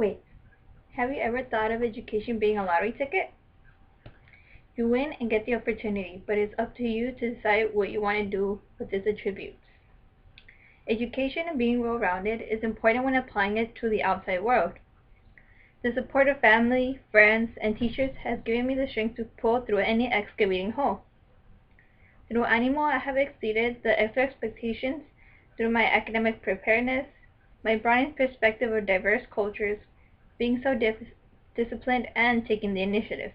Wait, have you ever thought of education being a lottery ticket? You win and get the opportunity, but it's up to you to decide what you want to do with its attributes. Education and being well-rounded is important when applying it to the outside world. The support of family, friends, and teachers has given me the strength to pull through any excavating hole. Through Animo, I have exceeded the expectations through my academic preparedness, my broadened perspective of diverse cultures, being so disciplined, and taking the initiative.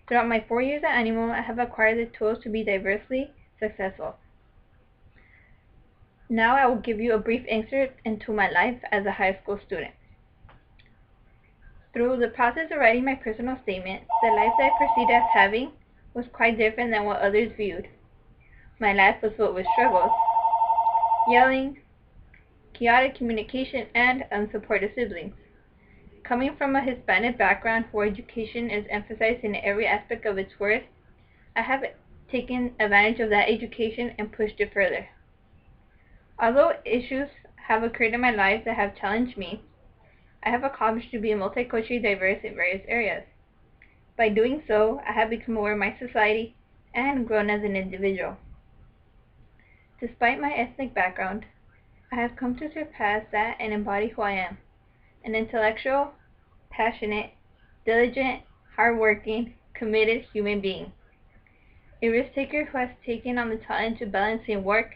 Throughout my 4 years at Animo, I have acquired the tools to be diversely successful. Now I will give you a brief insight into my life as a high school student. Through the process of writing my personal statement, the life that I perceived as having was quite different than what others viewed. My life was filled with struggles, yelling, chaotic communication, and unsupportive siblings. Coming from a Hispanic background where education is emphasized in every aspect of its worth, I have taken advantage of that education and pushed it further. Although issues have occurred in my life that have challenged me, I have accomplished to be multiculturally diverse in various areas. By doing so, I have become aware of my society and grown as an individual. Despite my ethnic background, I have come to surpass that and embody who I am, an intellectual, passionate, diligent, hardworking, committed human being. A risk-taker who has taken on the challenge of balancing work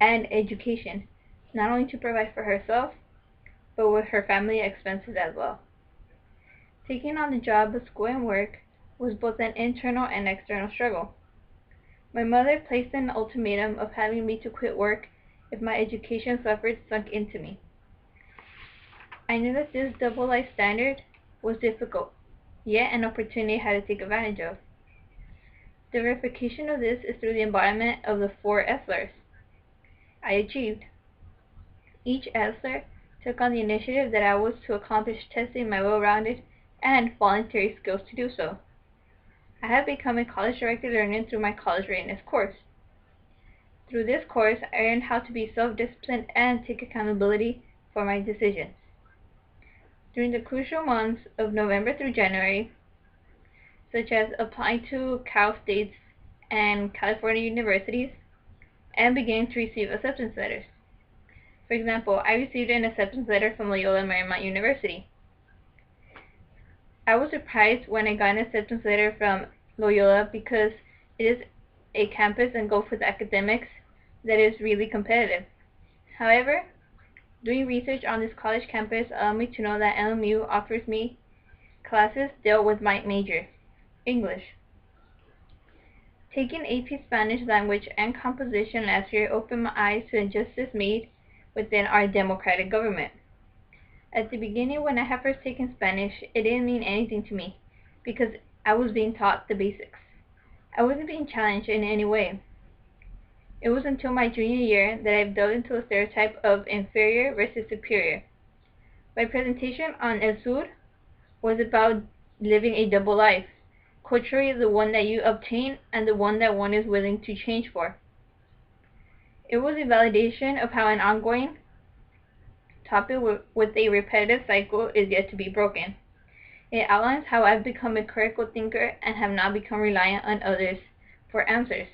and education, not only to provide for herself, but with her family expenses as well. Taking on the job of school and work was both an internal and external struggle. My mother placed an ultimatum of having me to quit work if my education suffered sunk into me. I knew that this double life standard was difficult, yet an opportunity I had to take advantage of. The verification of this is through the embodiment of the 4 ESLers I achieved. Each ESLer took on the initiative that I was to accomplish, testing my well-rounded and voluntary skills to do so. I have become a college-directed learner through my college readiness course. Through this course, I learned how to be self-disciplined and take accountability for my decisions. During the crucial months of November through January, such as applying to Cal States and California universities, and beginning to receive acceptance letters. For example, I received an acceptance letter from Loyola Marymount University. I was surprised when I got an acceptance letter from Loyola because it is a campus engulfed with academics that is really competitive. However, doing research on this college campus allowed me to know that LMU offers me classes dealt with my major, English. Taking AP Spanish language and composition last year opened my eyes to injustice made within our democratic government. At the beginning, when I had first taken Spanish, it didn't mean anything to me because I was being taught the basics. I wasn't being challenged in any way. It was until my junior year that I delved into the stereotype of inferior versus superior. My presentation on El Sur was about living a double life, culturally the one that you obtain and the one that one is willing to change for. It was a validation of how an ongoing topic with a repetitive cycle is yet to be broken. It outlines how I've become a critical thinker and have not become reliant on others for answers.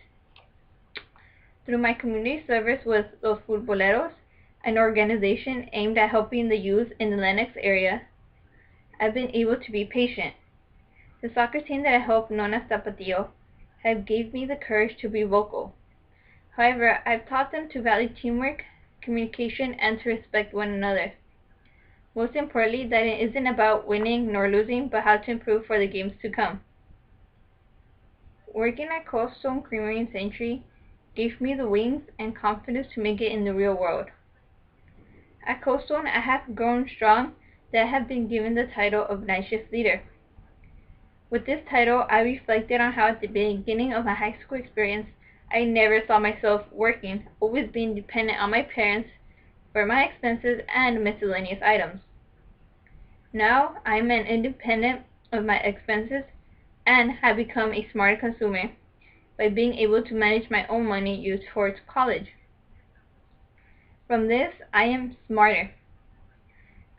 Through my community service with Los Futboleros, an organization aimed at helping the youth in the Lenox area, I've been able to be patient. The soccer team that I help, known as Tapatío, have gave me the courage to be vocal. However, I've taught them to value teamwork, communication, and to respect one another. Most importantly, that it isn't about winning nor losing, but how to improve for the games to come. Working at Cold Stone Creamery and Century gave me the wings and confidence to make it in the real world. At Cold Stone, I have grown strong that I have been given the title of Night Shift Leader. With this title, I reflected on how at the beginning of my high school experience, I never saw myself working, always being dependent on my parents for my expenses and miscellaneous items. Now, I am an independent of my expenses and have become a smarter consumer by being able to manage my own money used towards college. From this, I am smarter.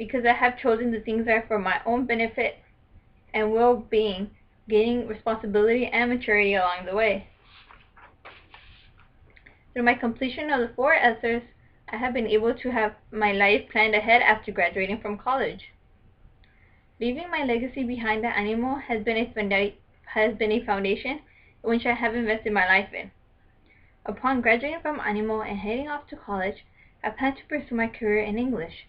because I have chosen the things that are for my own benefit and well-being, gaining responsibility and maturity along the way. Through my completion of the 4 S's, I have been able to have my life planned ahead after graduating from college. Leaving my legacy behind at Animal has been a foundation in which I have invested my life in. Upon graduating from Animal and heading off to college, I plan to pursue my career in English.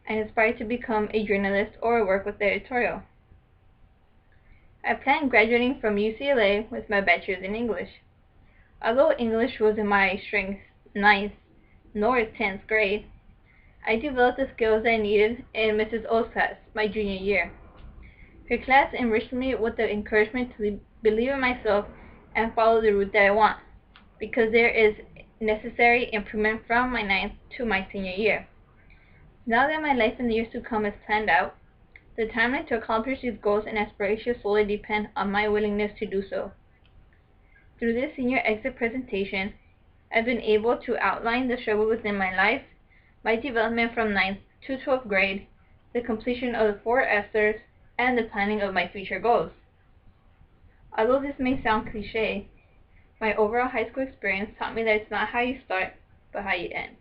I aspire to become a journalist or work with the editorial. I plan graduating from UCLA with my bachelor's in English. Although English wasn't my strength 9th nor 10th grade, I developed the skills I needed in Mrs. O's class my junior year. Her class enriched me with the encouragement to believe in myself and follow the route that I want, because there is necessary improvement from my 9th to my senior year. Now that my life in the years to come is planned out, the timeline to accomplish these goals and aspirations solely depend on my willingness to do so. Through this senior exit presentation, I've been able to outline the struggle within my life, my development from 9th to 12th grade, the completion of the 4 S's, and the planning of my future goals. Although this may sound cliche, my overall high school experience taught me that it's not how you start, but how you end.